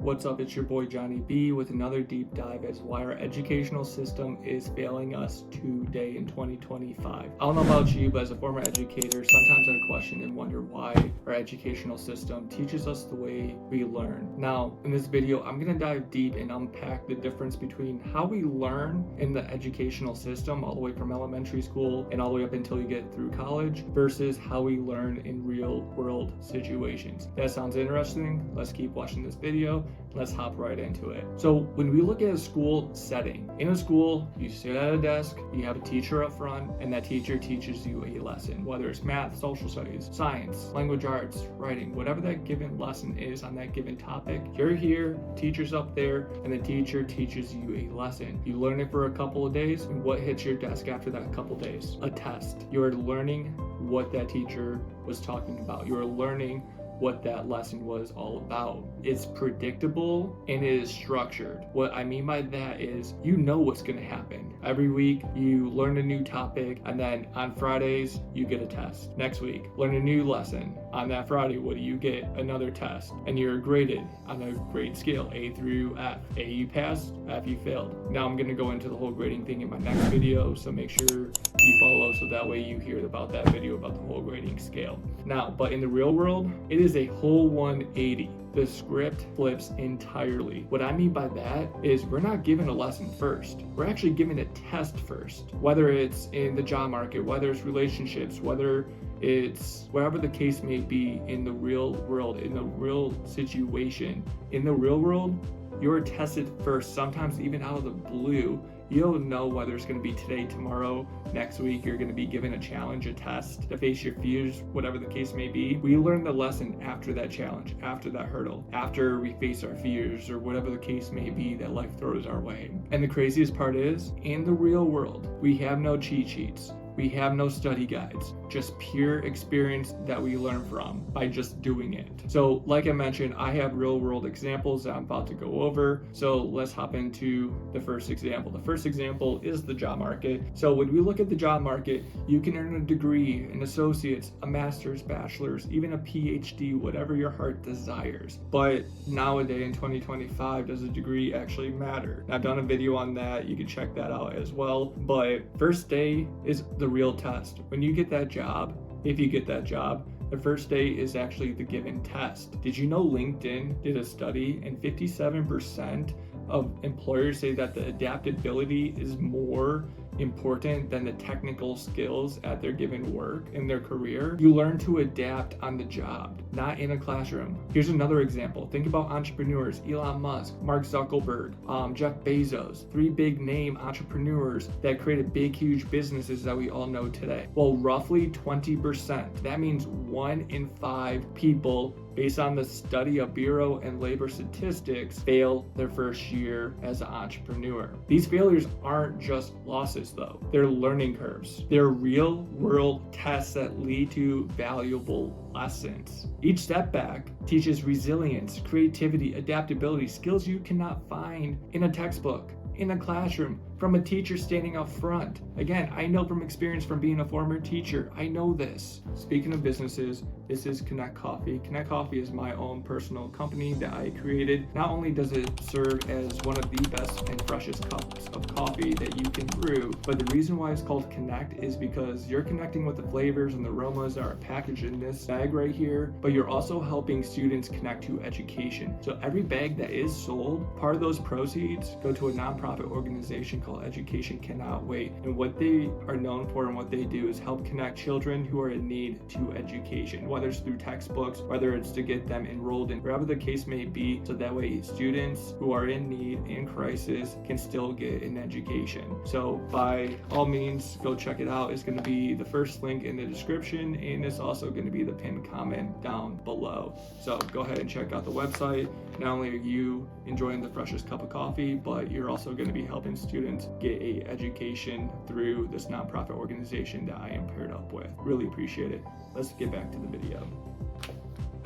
What's up, it's your boy Johnny B with another deep dive as why our educational system is failing us today in 2025. I don't know about you, but as a former educator, sometimes I question and wonder why our educational system teaches us the way we learn. Now, in this video, I'm going to dive deep and unpack the difference between how we learn in the educational system, all the way from elementary school and all the way up until you get through college, versus how we learn in real world situations. That sounds interesting? Let's keep watching this video. Let's hop right into it. So when we look at a school setting, in a school, you sit at a desk, you have a teacher up front, and that teacher teaches you a lesson, whether it's math, social studies, science, language arts, writing, whatever that given lesson is on that given topic. You're here, teacher's up there, and the teacher teaches you a lesson. You learn it for a couple of days, and what hits your desk after that couple of days? A test. You're learning what that teacher was talking about. You're learning what that lesson was all about. It's predictable and it is structured. What I mean by that is you know what's going to happen. Every week you learn a new topic, and then on Fridays you get a test. Next week, learn a new lesson. On that Friday, what do you get? Another test. And you're graded on a grade scale, A through F. A, you passed, F, you failed. Now I'm going to go into the whole grading thing in my next video, so make sure you follow so that way you hear about that video about the whole grading scale. Now, but in the real world, it is a whole 180. The script flips entirely. What I mean by that is we're not given a lesson first. We're actually given a test first. Whether it's in the job market, whether it's relationships, whether it's wherever the case may be in the real world, in the real situation. In the real world, you're tested first, sometimes even out of the blue. You don't know whether it's going to be today, tomorrow, next week. You're going to be given a challenge, a test to face your fears, whatever the case may be. We learn the lesson after that challenge, after that hurdle, after we face our fears or whatever the case may be that life throws our way. And the craziest part is, in the real world, we have no cheat sheets. We have no study guides, just pure experience that we learn from by just doing it. So like I mentioned, I have real world examples that I'm about to go over. So let's hop into the first example. The first example is the job market. So when we look at the job market, you can earn a degree, an associate's, a master's, bachelor's, even a PhD, whatever your heart desires. But nowadays in 2025, does a degree actually matter? And I've done a video on that. You can check that out as well. But first day is the real test. When you get that job, if you get that job, the first day is actually the given test. Did you know LinkedIn did a study and 57% of employers say that the adaptability is more important than the technical skills at their given work in their career? You learn to adapt on the job, not in a classroom. Here's another example. Think about entrepreneurs: Elon Musk, Mark Zuckerberg, Jeff Bezos, 3 big name entrepreneurs that created big, huge businesses that we all know today. Well, roughly 20%. That means 1 in 5 people, based on the study of Bureau and Labor Statistics, fail their first year as an entrepreneur. These failures aren't just losses though. They're learning curves. They're real world tests that lead to valuable lessons. Each setback teaches resilience, creativity, adaptability, skills you cannot find in a textbook, in a classroom, from a teacher standing up front. Again, I know from experience from being a former teacher, I know this. Speaking of businesses, this is Connect Coffee. Connect Coffee is my own personal company that I created. Not only does it serve as one of the best and freshest cups of coffee that you can brew, but the reason why it's called Connect is because you're connecting with the flavors and the aromas that are packaged in this bag right here, but you're also helping students connect to education. So every bag that is sold, part of those proceeds go to a nonprofit organization called Education Cannot Wait. And what they are known for and what they do is help connect children who are in need to education, whether it's through textbooks, whether it's to get them enrolled in wherever the case may be, so that way students who are in need, in crisis, can still get an education. So by all means, go check it out. It's going to be the first link in the description, and it's also going to be the pinned comment down below. So go ahead and check out the website. Not only are you enjoying the freshest cup of coffee, but you're also going to be helping students get a education through this nonprofit organization that I am paired up with. Really appreciate it. Let's get back to the video.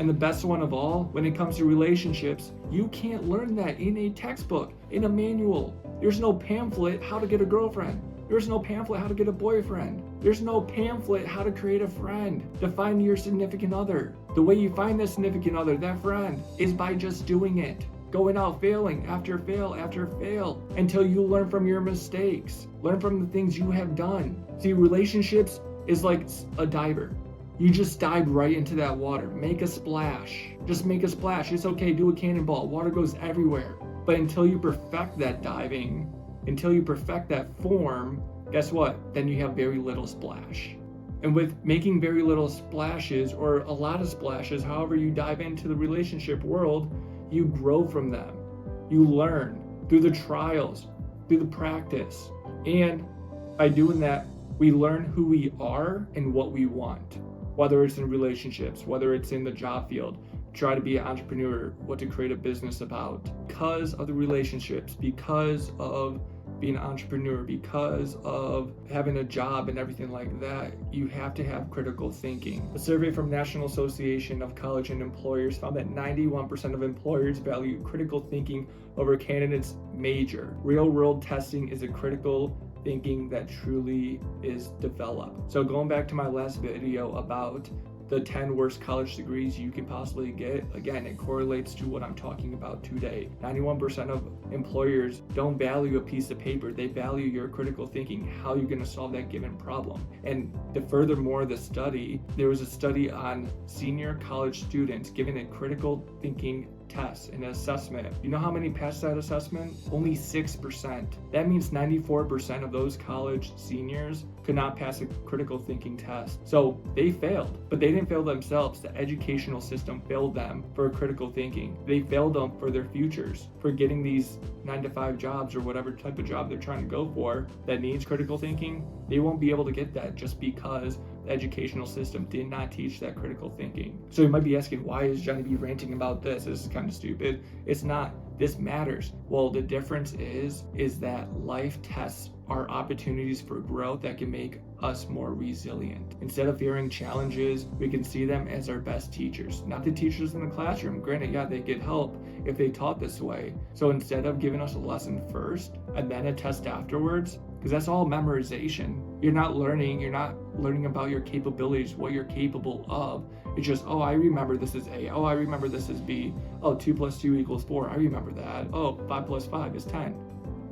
And the best one of all, when it comes to relationships, you can't learn that in a textbook, in a manual. There's no pamphlet how to get a girlfriend. There's no pamphlet how to get a boyfriend. There's no pamphlet how to create a friend, to find your significant other. The way you find that significant other, that friend, is by just doing it. going out failing after fail after fail until you learn from your mistakes, learn from the things you have done. See, relationships is like a diver. You just dive right into that water. Make a splash. Just make a splash. It's okay. Do a cannonball. Water goes everywhere. But until you perfect that diving, until you perfect that form, guess what? Then you have very little splash. And with making very little splashes or a lot of splashes, however you dive into the relationship world, you grow from them. You learn through the trials, through the practice. And by doing that, we learn who we are and what we want. Whether it's in relationships, whether it's in the job field, try to be an entrepreneur, what to create a business about. Because of the relationships, because of being an entrepreneur, because of having a job and everything like that, you have to have critical thinking. A survey from National Association of College and Employers found that 91% of employers value critical thinking over candidates' major. Real-world testing is a critical thinking that truly is developed. So going back to my last video about the 10 worst college degrees you can possibly get, again, it correlates to what I'm talking about today. 91% of employers don't value a piece of paper. They value your critical thinking, how you're going to solve that given problem. And to furthermore the study, there was a study on senior college students given a critical thinking test and assessment. You know how many passed that assessment? Only 6%. That means 94% of those college seniors could not pass a critical thinking test. So they failed, but they didn't fail themselves. The educational system failed them for critical thinking. They failed them for their futures, for getting these 9-to-5 jobs or whatever type of job they're trying to go for that needs critical thinking. They won't be able to get that just because the educational system did not teach that critical thinking. So you might be asking, why is Johnny B ranting about this? This is kind of stupid. It's not. This matters. Well, the difference is that life tests are opportunities for growth that can make us more resilient. Instead of fearing challenges, we can see them as our best teachers. Not the teachers in the classroom. Granted, yeah, they get help if they taught this way. So instead of giving us a lesson first and then a test afterwards, because that's all memorization. You're not learning about your capabilities, what you're capable of. It's just, oh, I remember this is A. Oh, I remember this is B. Oh, 2 + 2 = 4. I remember that. Oh, 5 + 5 is 10.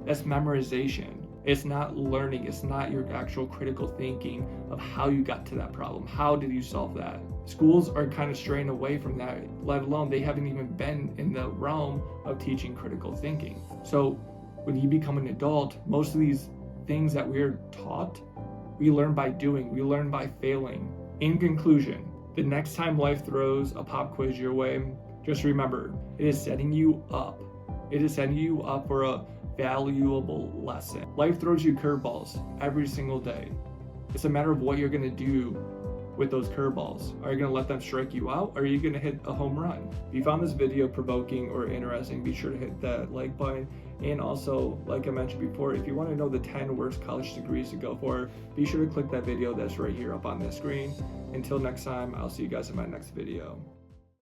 That's memorization. It's not learning. It's not your actual critical thinking of how you got to that problem. How did you solve that? Schools are kind of straying away from that, let alone they haven't even been in the realm of teaching critical thinking. So when you become an adult, most of these things that we're taught, we learn by doing, we learn by failing. In conclusion, the next time life throws a pop quiz your way, just remember, it is setting you up. It is setting you up for a valuable lesson. Life throws you curveballs every single day. It's a matter of what you're going to do with those curveballs. Are you going to let them strike you out, or are you going to hit a home run? If you found this video provoking or interesting, be sure to hit that like button. And also, like I mentioned before, if you want to know the 10 worst college degrees to go for, be sure to click that video that's right here up on the screen. Until next time, I'll see you guys in my next video.